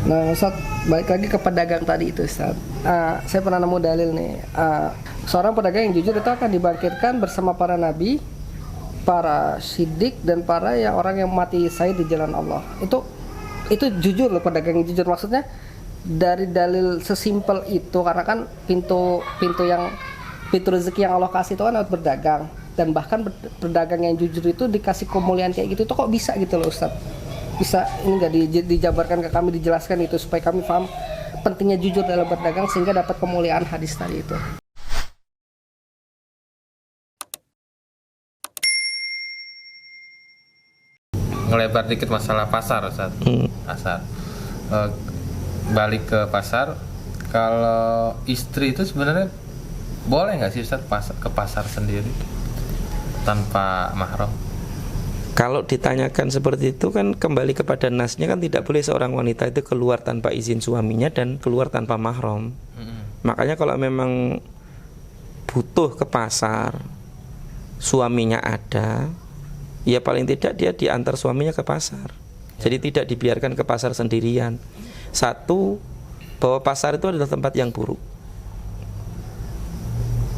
Nah, Ustaz, balik lagi ke pedagang tadi itu, Ustaz. Saya pernah nemu dalil nih. Seorang pedagang yang jujur itu akan dibangkitkan bersama para nabi, para siddiq, dan para orang yang mati syahid di jalan Allah. Itu jujur loh, pedagang yang jujur. Maksudnya dari dalil sesimpel itu, karena kan pintu rezeki yang Allah kasih itu kan lewat berdagang. Dan bahkan pedagang yang jujur itu dikasih kemuliaan kayak gitu, itu kok bisa gitu loh, Ustaz? Bisa ini nggak dijabarkan ke kami, dijelaskan itu supaya kami paham pentingnya jujur dalam berdagang sehingga dapat kemuliaan hadis tadi itu. Ngelebar dikit masalah pasar, Ustaz. Pasar. Balik ke pasar, kalau istri itu sebenarnya boleh nggak sih, Ustaz, ke pasar sendiri tanpa mahram? Kalau ditanyakan seperti itu kan kembali kepada nasnya, kan tidak boleh seorang wanita itu keluar tanpa izin suaminya dan keluar tanpa mahram. Makanya kalau memang butuh ke pasar, suaminya ada, ya paling tidak dia diantar suaminya ke pasar. Jadi tidak dibiarkan ke pasar sendirian. Satu, bahwa pasar itu adalah tempat yang buruk,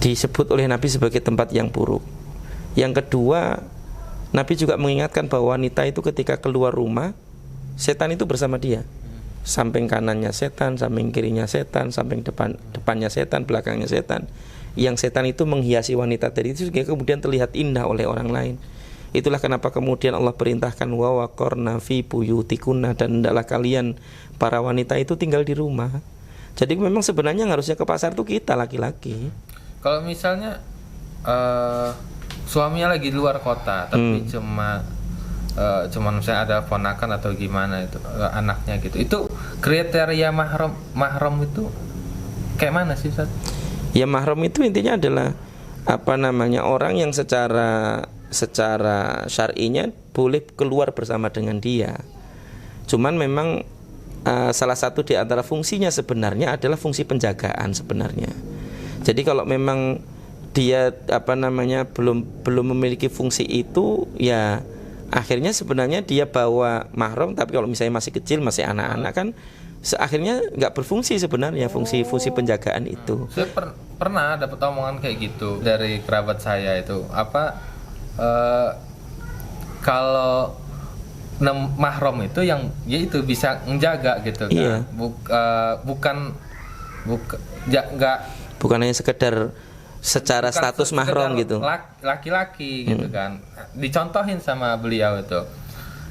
disebut oleh Nabi sebagai tempat yang buruk. Yang kedua, Nabi juga mengingatkan bahwa wanita itu ketika keluar rumah, setan itu bersama dia. Samping kanannya setan, samping kirinya setan, samping depannya setan, belakangnya setan. Yang setan itu menghiasi wanita tadi itu sehingga kemudian terlihat indah oleh orang lain. Itulah kenapa kemudian Allah perintahkan wa waqarna fi buyutikunna, dan hendaklah kalian para wanita itu tinggal di rumah. Jadi memang sebenarnya yang harusnya ke pasar itu kita laki-laki. Kalau misalnya suaminya lagi di luar kota, tapi cuman misalnya ada ponakan atau gimana itu anaknya gitu, itu kriteria mahram itu kayak mana sih, Ustaz? Ya mahram itu intinya adalah orang yang secara syar'inya boleh keluar bersama dengan dia. Cuman memang salah satu di antara fungsinya sebenarnya adalah fungsi penjagaan sebenarnya. Jadi kalau memang dia belum memiliki fungsi itu, ya akhirnya sebenarnya dia bawa mahram, tapi kalau misalnya masih kecil, masih anak-anak kan akhirnya nggak berfungsi sebenarnya fungsi penjagaan itu. Saya pernah dapat omongan kayak gitu dari kerabat saya itu kalau mahram itu yang ya itu bisa menjaga gitu kan. Iya. Bukan hanya sekedar secara status mahram gitu. Laki-laki gitu kan. Dicontohin sama beliau itu.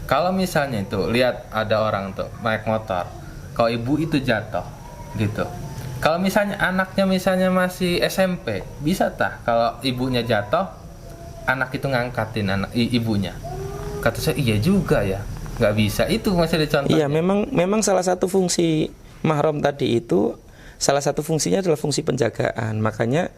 Kalau misalnya itu lihat ada orang tuh naik motor, kalau ibu itu jatuh gitu. Kalau misalnya anaknya masih SMP, bisa tah kalau ibunya jatuh, anak itu ngangkatin ibunya? Kata saya iya juga ya, nggak bisa. Itu masih dicontoh. Iya, memang salah satu fungsi mahram tadi itu, salah satu fungsinya adalah fungsi penjagaan. Makanya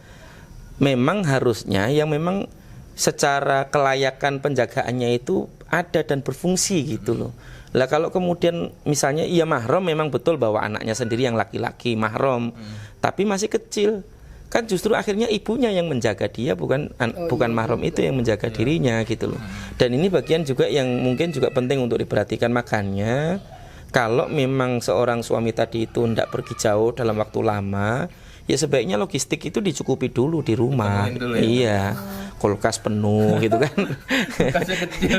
memang harusnya yang memang secara kelayakan penjagaannya itu ada dan berfungsi gitu loh. Lah kalau kemudian misalnya iya mahram, memang betul bahwa anaknya sendiri yang laki-laki mahram, tapi masih kecil, kan justru akhirnya ibunya yang menjaga dia, bukan mahram itu yang menjaga dirinya gitu loh. Dan ini bagian juga yang mungkin juga penting untuk diperhatikan. Makanya kalau memang seorang suami tadi itu tidak pergi jauh dalam waktu lama, ya sebaiknya logistik itu dicukupi dulu di rumah. Dulu, ya? Iya, kulkas penuh gitu kan. Kulkasnya kecil.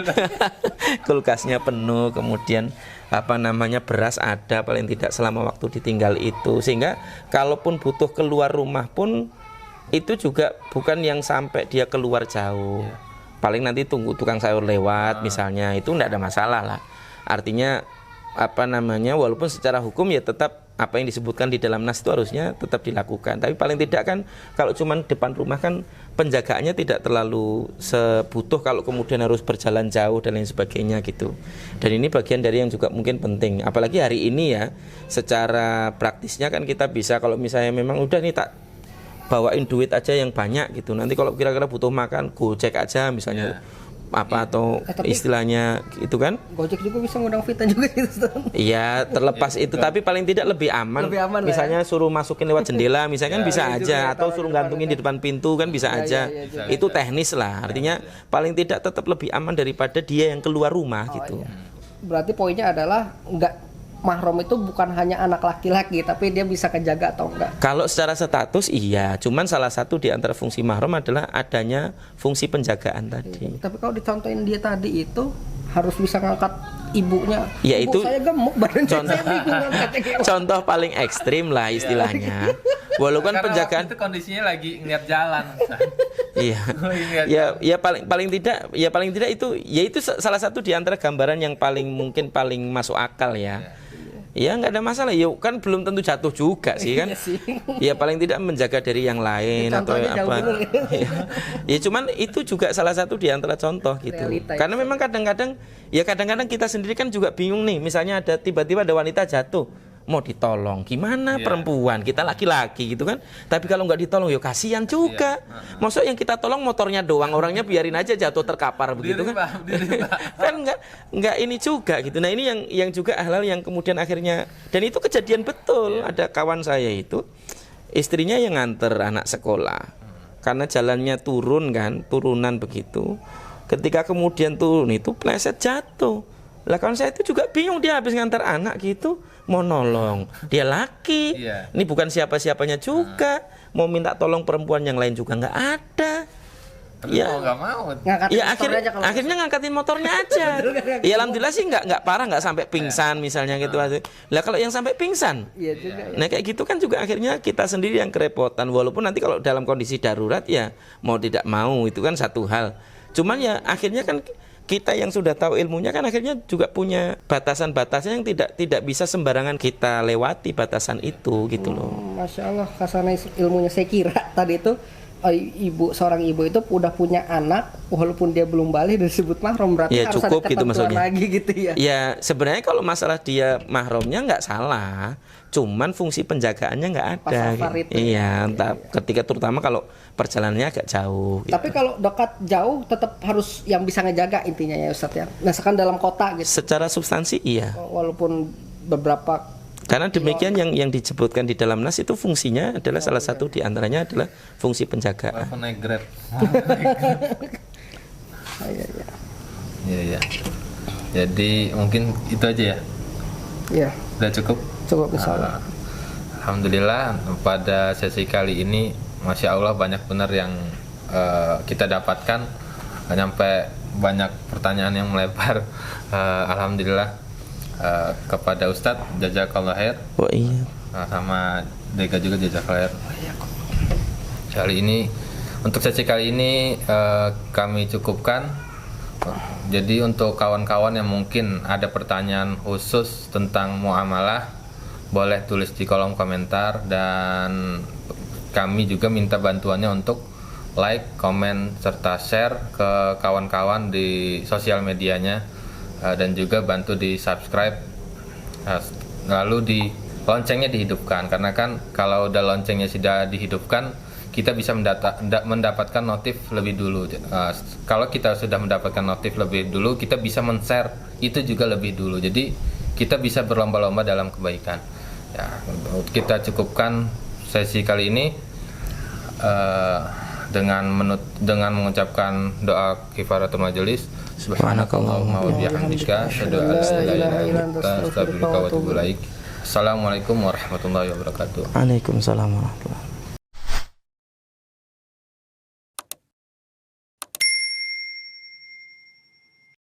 Kulkasnya penuh, kemudian beras ada paling tidak selama waktu ditinggal itu, sehingga kalaupun butuh keluar rumah pun itu juga bukan yang sampai dia keluar jauh. Paling nanti tunggu tukang sayur lewat misalnya, itu tidak ada masalah lah. Artinya walaupun secara hukum ya tetap apa yang disebutkan di dalam nas itu harusnya tetap dilakukan. Tapi paling tidak kan kalau cuman depan rumah kan penjagaannya tidak terlalu sebutuh kalau kemudian harus berjalan jauh dan lain sebagainya gitu. Dan ini bagian dari yang juga mungkin penting. Apalagi hari ini ya, secara praktisnya kan kita bisa kalau misalnya memang udah nih tak bawain duit aja yang banyak gitu. Nanti kalau kira-kira butuh makan, Gojek aja misalnya. Atau istilahnya itu kan, Gojek juga bisa ngundang fitnah juga gitu. Iya, terlepas itu, tapi paling tidak lebih aman misalnya suruh masukin lewat jendela misalnya kan bisa aja, atau suruh gantungin di depan pintu kan bisa aja. Itu teknis lah, artinya paling tidak tetap lebih aman daripada dia yang keluar rumah gitu. Berarti poinnya adalah mahram itu bukan hanya anak laki-laki, tapi dia bisa kejaga atau enggak? Kalau secara status iya, cuman salah satu di antara fungsi mahram adalah adanya fungsi penjagaan tadi. Tapi kalau dicontohin dia tadi itu harus bisa ngangkat ibunya. Ya, Ibu itu saya gemuk, badan contoh- saya bingung ngangkatnya gimana. Contoh paling ekstrim lah istilahnya. Walaupun Karena penjagaan waktu itu kondisinya lagi ngeliat jalan. iya. Ya paling tidak itu salah satu di antara gambaran yang paling masuk akal ya. Ya nggak ada masalah. Ya kan belum tentu jatuh juga sih kan. Iya sih. Ya paling tidak menjaga dari yang lain atau Contohnya jauh apa. bener. Ya cuman itu juga salah satu di antara contoh gitu. Realita Karena memang kadang-kadang kita sendiri kan juga bingung nih. Misalnya tiba-tiba ada wanita jatuh, mau ditolong gimana perempuan, kita laki-laki gitu kan. Tapi kalau nggak ditolong ya kasihan juga. Maksud yang kita tolong motornya doang, orangnya biarin aja jatuh terkapar begitu kan. Kan nggak ini juga gitu. Nah ini yang juga hal-hal yang kemudian akhirnya, dan itu kejadian betul. Ada kawan saya itu istrinya yang nganter anak sekolah karena jalannya turunan begitu. Ketika kemudian turun itu pleset jatuh. Lah kawan saya itu juga bingung, dia habis ngantar anak gitu mau nolong, dia laki, ini bukan siapa-siapanya juga, mau minta tolong perempuan yang lain juga nggak ada. Tapi mau nggak mau. Ngangkatin Ya motornya aja kalau akhirnya ngangkatin motornya aja. Ya alhamdulillah sih nggak parah, nggak sampai pingsan misalnya gitu. Lah kalau yang sampai pingsan, Iya juga. nah kayak gitu kan juga akhirnya kita sendiri yang kerepotan. Walaupun nanti kalau dalam kondisi darurat ya mau tidak mau itu kan satu hal. Cuman ya akhirnya kan kita yang sudah tahu ilmunya kan akhirnya juga punya batasan-batasan yang tidak bisa sembarangan kita lewati batasan itu gitu loh. Masya Allah, kasana ilmunya. Saya kira tadi itu seorang ibu itu udah punya anak walaupun dia belum balik disebut mahram, berarti Ya, harus cukup ada gitu ketentuan maksudnya. lagi gitu ya. Ya sebenarnya kalau masalah dia mahramnya nggak salah, cuman fungsi penjagaannya nggak ada. Pas safar itu ya. Iya, entah ketika terutama kalau perjalanannya agak jauh. Gitu. Tapi kalau dekat jauh tetap harus yang bisa ngejaga intinya ya Ustadz ya. Misalkan dalam kota gitu. Secara substansi iya. Walaupun beberapa Karena demikian yang disebutkan di dalam nas itu fungsinya adalah salah satu di antaranya adalah fungsi penjagaan. Walaupun naik Grab. Iya. Jadi mungkin itu aja ya. ya Udah cukup. cukup misalnya. Alhamdulillah pada sesi kali ini Masya Allah banyak benar yang kita dapatkan, nyampe banyak pertanyaan yang melebar. Alhamdulillah kepada Ustadz jazakallah khair. Oh iya. Sama Deka juga jazakallah khair. Kali ini untuk sesi kali ini kami cukupkan. Jadi untuk kawan-kawan yang mungkin ada pertanyaan khusus tentang muamalah, boleh tulis di kolom komentar, dan kami juga minta bantuannya untuk like, komen, serta share ke kawan-kawan di sosial medianya, dan juga bantu di subscribe, lalu di loncengnya dihidupkan, karena kan kalau udah loncengnya sudah dihidupkan kita bisa mendapatkan notif lebih dulu. Kalau kita sudah mendapatkan notif lebih dulu, kita bisa men-share itu juga lebih dulu. Jadi kita bisa berlomba-lomba dalam kebaikan. Ya, kita cukupkan sesi kali ini dengan mengucapkan doa kifaratul majelis. Subhanakallahumma wa bihamdika asyhadu an la ilaha illa anta astaghfiruka wa atubu ilaik. Assalamualaikum warahmatullahi wabarakatuh. Waalaikumsalam warahmatullahi wabarakatuh.